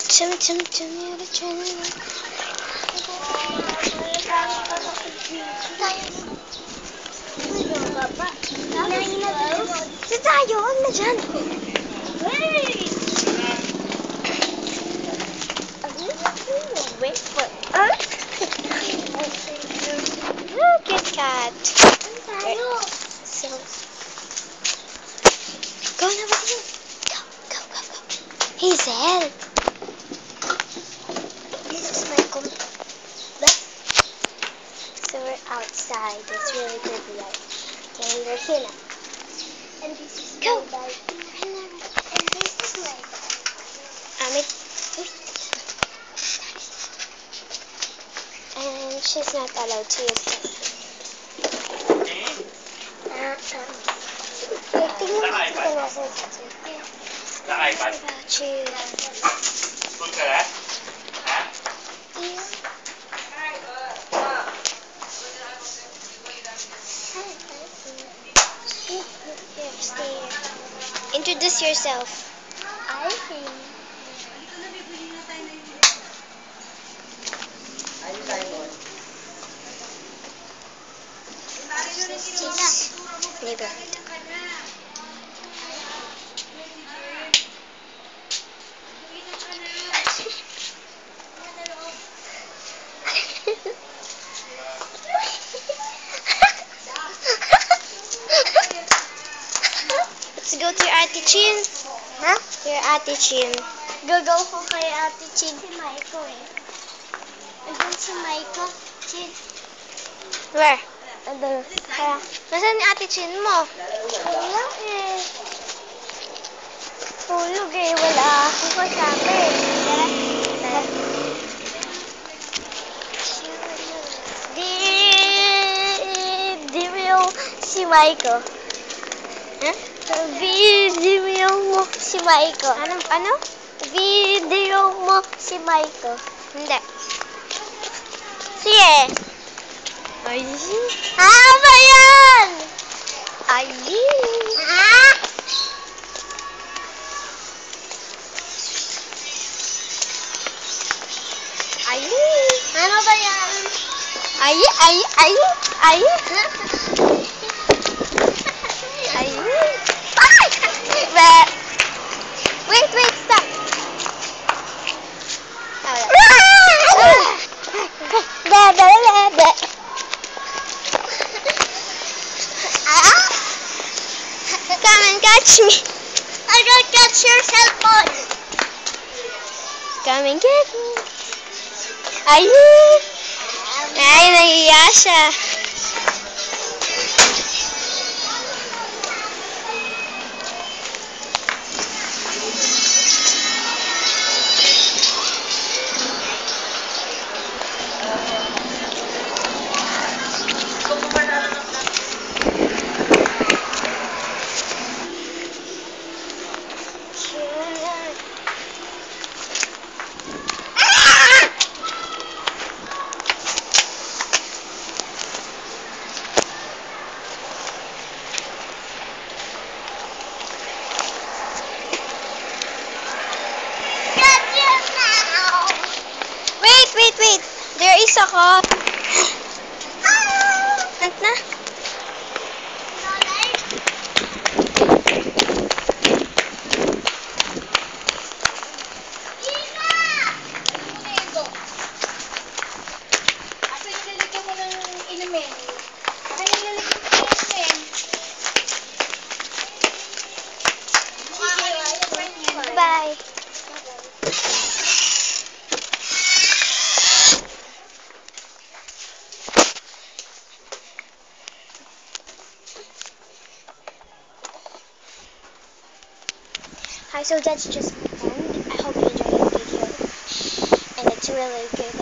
Chum chum chum, you're the chum. Di tayo, huwag na dyan. Wait for us. Cute cat. So, go na ba yun? Go, go, go, go. Hazel. This is my So we're outside. It's really good light. And we're here now. And this is go. My bike. And this is my bike. And she's not allowed to use it. Introduce yourself. I think. Neighborhood. Let's go to your Ate Chin. Huh? Your Ate Chin. Gagaw ko kay Ate Chin. Si Maiko eh. Andun si Maiko. Chin. Where? Andun. Kaya. Nasaan ni Ate Chin mo? Wala eh. Tulog eh. Wala. Hindi ko sabi. Di mo yung si Maiko. Huh? Video mo si Maiko. Ano? Video mo si Maiko. Hindi. Sige. Ay. Ano ba yan? Ay. Ay. Ano ba yan? Ay. Ay. Wait, stop. Come and catch me. I don't catch your cell phone. Come and get me. Ay, nahiya siya. Wait. There is a car. Ant na? Bye. Hi, so that's just the end. I hope you enjoyed the video, and it's really good